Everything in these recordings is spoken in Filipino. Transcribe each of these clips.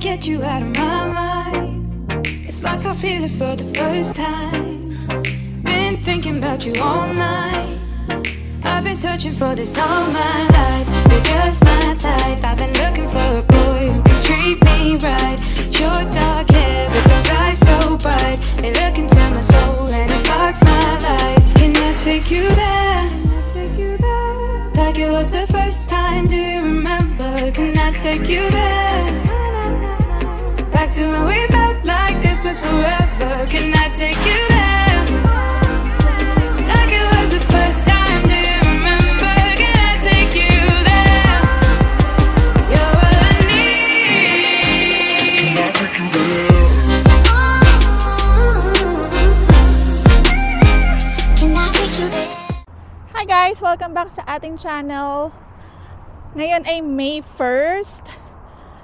get you out of my mind. It's like I feel it for the first time. Been thinking about you all night. I've been searching for this all my life. You're just my type. I've been looking for a boy who can treat me right. Your dark hair with those eyes so bright. They look into my soul and it sparks my life. Can I take you there? Like it was the first time, do you remember? Can I take you there? Back to when we felt like this was forever. Can I take you there? Like it was the first time, do you remember? Can I take you there? You're all I need. Can I take you there? Can I take you there? Hi guys! Welcome back sa ating channel. Ngayon ay May 1st.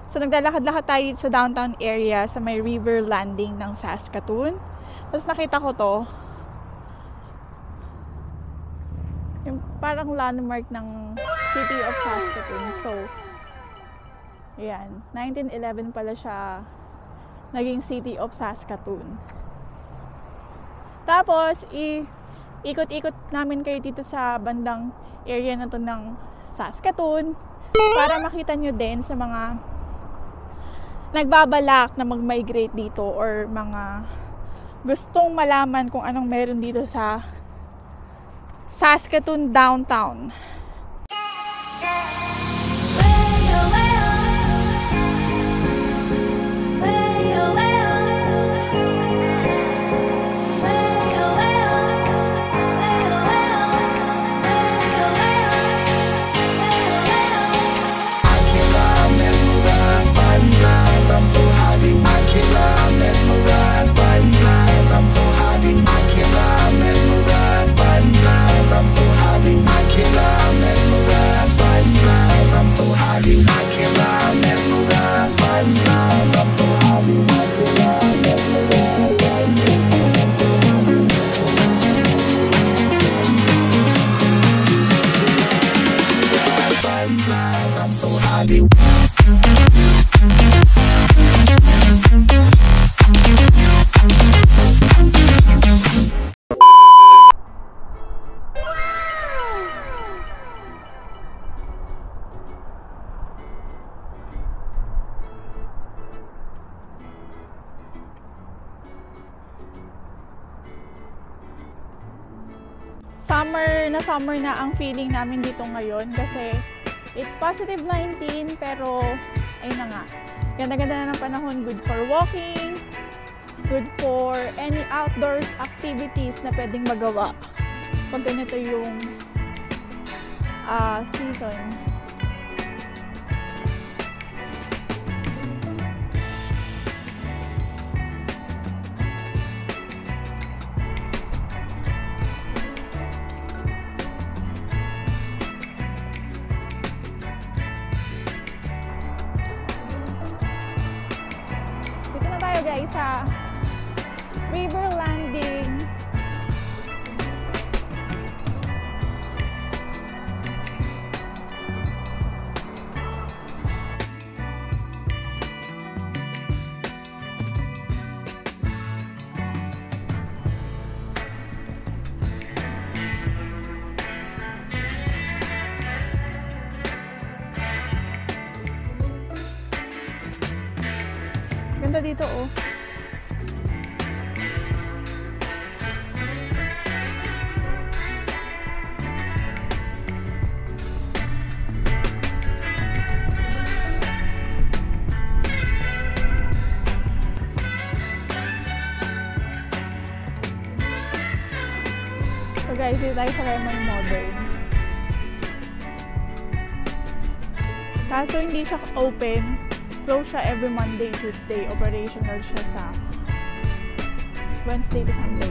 So naglalakad-lakad tayo sa downtown area sa may river landing ng Saskatoon. Tapos nakita ko to. Yung parang landmark ng City of Saskatoon. So, ayan. 1911 pala siya naging City of Saskatoon. Tapos, ikot-ikot namin kayo dito sa bandang area na to ng Saskatoon para makita nyo din sa mga nagbabalak na mag-migrate dito or mga gustong malaman kung anong meron dito sa Saskatoon downtown. Summer na ang feeling namin dito ngayon kasi it's positive 19 pero ayun na nga, ganda-ganda na ng panahon, good for walking, good for any outdoors activities na pwedeng magawa pag ganito yung season. Guys, sa river landing. Ganda dito oh. So guys, dito tayo sa Remoy Modern. Kaso hindi siya open. Close siya every Monday, Tuesday. Operational siya sa Wednesday to Sunday.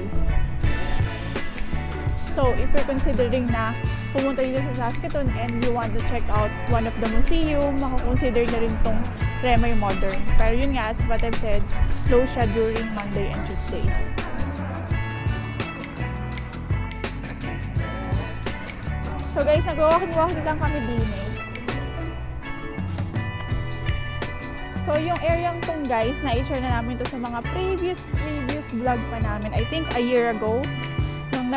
So, if you're considering na pumunta dito sa Saskatoon and you want to check out one of the museum, makakonsider na rin tong Remoy Modern. Pero yun nga, as what I've said, slow siya during Monday and Tuesday. So guys, nag-walking lang kami din eh. So, yung area tong guys, na-share na namin to sa mga previous vlog pa namin. I think a year ago, nung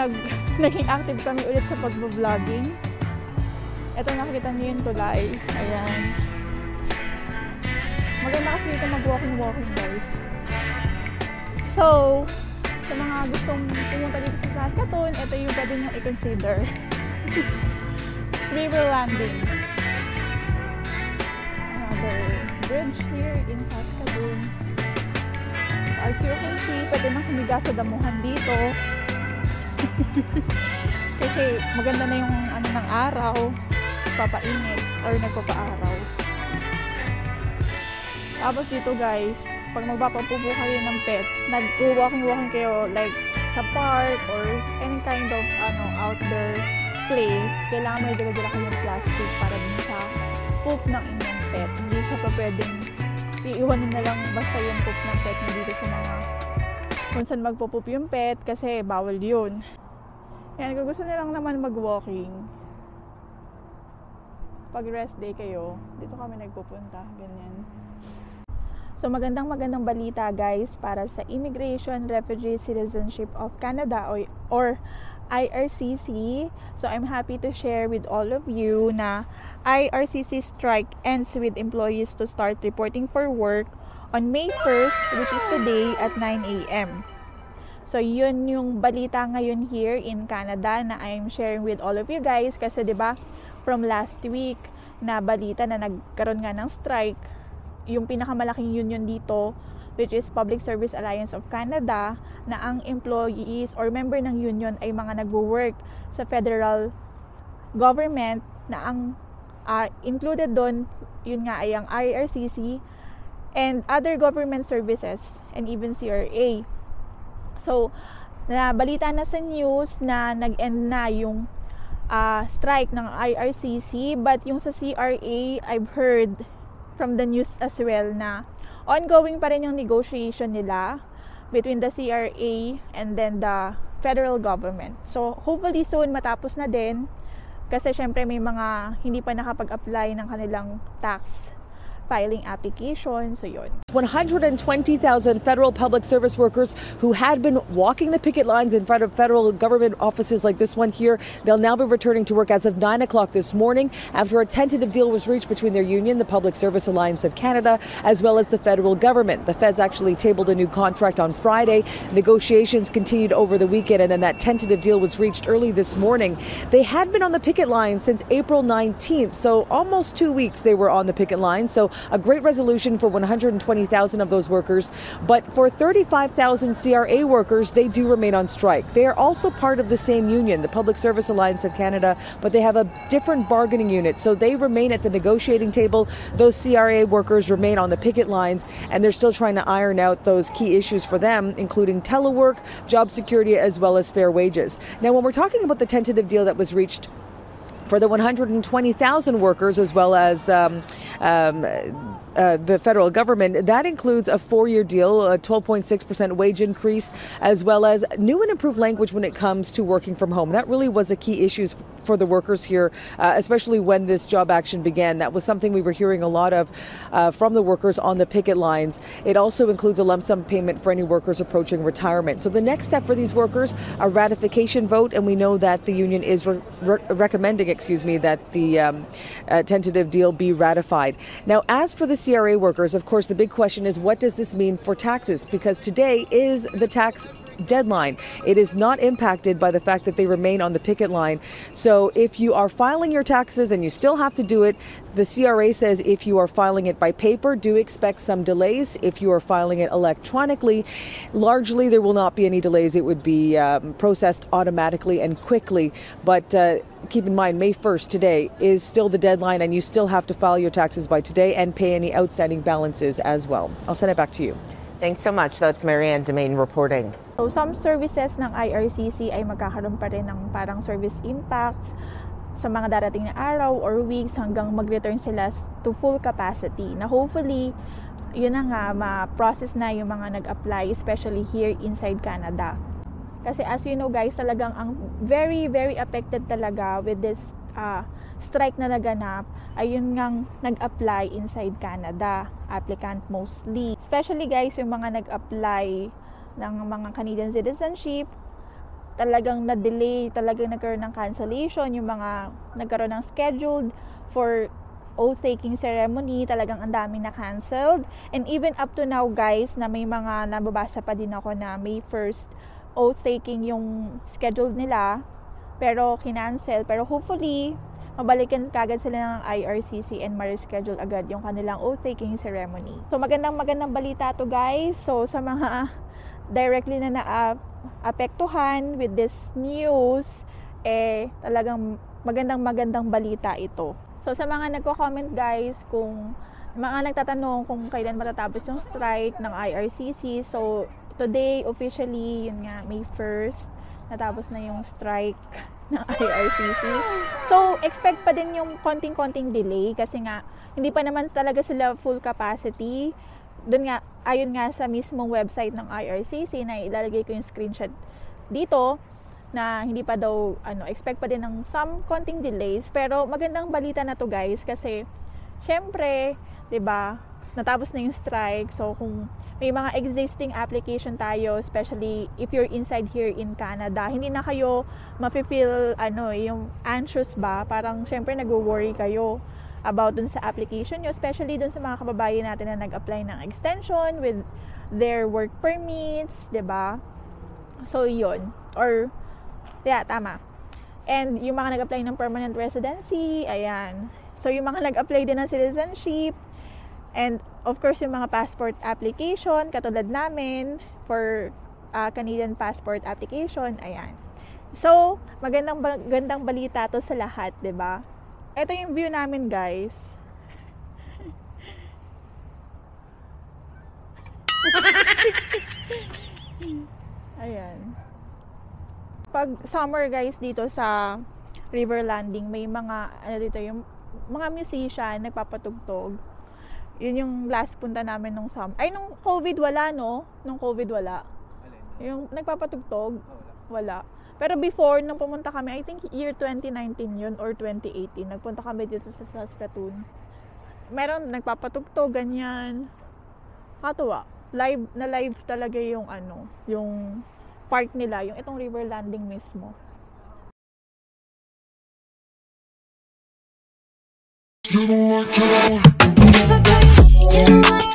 naging active kami ulit sa pag-vlogging. Ito, nakikita niyo yung tulay. Ayan. Maganda kasi dito mag-walking guys. So, sa mga gustong pumunta dito sa Saskatoon, ito yung pwede nyo i-consider. River Landing. Another bridge here in Saskatoon. As you can see, pwede nang humiga sa damuhan dito. Kasi maganda na yung ano ng araw, papainit or nagpapaaraw. Tapos dito guys, pag magpapapupo kayo ng pets, nag-walking kayo like sa park or any kind of outdoor place, kailangan may dala-dala kayong plastic para din sa poop ng inyong pet. Hindi siya pa pwedeng iiwanin na lang basta yung poop ng pet nyo dito sa mga kung saan magpo-poop yung pet kasi bawal yun. Yan, kung gusto nilang naman mag-walking, pag rest day kayo, dito kami nagpupunta, ganyan. So magandang balita guys para sa Immigration, Refugee Citizenship of Canada or IRCC. So I'm happy to share with all of you na IRCC strike ends with employees to start reporting for work on May 1st, which is today at 9 a.m. So yun yung balita ngayon here in Canada na I'm sharing with all of you guys kasi 'di ba from last week na balita na nagkaroon nga ng strike yung pinakamalaking union dito, which is Public Service Alliance of Canada, na ang employees or member ng union ay mga nagwo-work sa federal government na ang included doon, yun nga ay ang IRCC and other government services and even CRA. So, balita na sa news na nag-end na yung strike ng IRCC, but yung sa CRA, I've heard from the news as well na ongoing pa rin yung negotiation nila between the CRA and then the federal government. So, hopefully soon matapos na din kasi syempre may mga hindi pa nakapag-apply ng kanilang tax filing application. So yun. 120,000 federal public service workers who had been walking the picket lines in front of federal government offices like this one here, they'll now be returning to work as of 9 o'clock this morning after a tentative deal was reached between their union, the Public Service Alliance of Canada, as well as the federal government. The feds actually tabled a new contract on Friday. Negotiations continued over the weekend, and then that tentative deal was reached early this morning. They had been on the picket line since April 19th, so almost 2 weeks they were on the picket line. So a great resolution for 120,000 of those workers. But for 35,000 CRA workers, they do remain on strike. They are also part of the same union, the Public Service Alliance of Canada, but they have a different bargaining unit. So they remain at the negotiating table. Those CRA workers remain on the picket lines, and they're still trying to iron out those key issues for them, including telework, job security, as well as fair wages. Now, when we're talking about the tentative deal that was reached for the 120,000 workers, as well as the federal government, that includes a 4-year deal, a 12.6% wage increase, as well as new and improved language when it comes to working from home. That really was a key issue for the workers here, especially when this job action began. That was something we were hearing a lot of from the workers on the picket lines. It also includes a lump sum payment for any workers approaching retirement. So the next step for these workers, a ratification vote, and we know that the union is recommending, that the tentative deal be ratified. Now, as for the CRA workers, of course, the big question is, what does this mean for taxes? Because today is the tax deadline. It is not impacted by the fact that they remain on the picket line. So if you are filing your taxes and you still have to do it, the CRA says if you are filing it by paper, do expect some delays. If you are filing it electronically, largely there will not be any delays. It would be processed automatically and quickly. But keep in mind, May 1st today is still the deadline, and you still have to file your taxes by today and pay any outstanding balances as well. I'll send it back to you. Thanks so much. That's Marianne Domain reporting. So some services ng IRCC ay magkakaroon pa rin ng parang service impacts sa mga darating na araw or weeks hanggang mag-return sila to full capacity. Na hopefully, yun na nga, ma-process na yung mga nag-apply, especially here inside Canada. Kasi as you know guys, talagang ang very, very affected talaga with this strike na naganap, ayun ngang nag-apply inside Canada, applicant mostly. Especially guys, yung mga nag-apply ng mga Canadian citizenship, talagang na-delay, talagang nagkaroon ng cancellation, yung mga nagkaroon ng scheduled for oath-taking ceremony, talagang ang daming na-cancelled. And even up to now guys, na may mga nababasa pa din ako na may first oath-taking yung scheduled nila, pero kinancel. Pero hopefully, mabalikan kagad sila ng IRCC and ma-reschedule agad yung kanilang oath-taking ceremony. So magandang balita to guys. So sa mga directly na naapektuhan with this news, talagang magandang balita ito. So sa mga nagko-comment guys, kung mga nagtatanong kung kailan matatapos yung strike ng IRCC, so today officially, yun nga, May 1st, natapos na yung strike ng IRCC. So expect pa din yung konting delay kasi nga hindi pa naman talaga sila full capacity. Doon nga, ayon nga sa mismong website ng IRCC, na ilalagay ko yung screenshot dito, na hindi pa daw, expect pa din ng some konting delays. Pero magandang balita na to guys, kasi syempre, 'di ba, natapos na yung strike. So kung may mga existing application tayo, especially if you're inside here in Canada, hindi na kayo mafe-feel yung anxious ba, parang syempre nagwo-worry kayo about dun sa application nyo, especially dun sa mga kababayan natin na nag-apply ng extension with their work permits, 'di ba? So yun, or tama. And yung mga nag-apply ng permanent residency, ayan. So yung mga nag-apply din ng citizenship, and of course yung mga passport application, katulad namin for Canadian passport application, ayan. So magandang balita to sa lahat, 'di ba? Ito yung view namin guys. Ayan. Pag summer guys, dito sa River Landing, may mga dito yung mga musician nagpapatugtog. Yun yung last punta namin nung summer. Ay, nung COVID wala, no? Nung COVID wala. Yung nagpapatugtog, wala. Pero before, nung pumunta kami, I think year 2019 yun or 2018, nagpunta kami dito sa Saskatoon. Meron nagpapatugtog, ganyan. Katuwa. Live talaga yung yung park nila, yung itong River Landing mismo. You don't like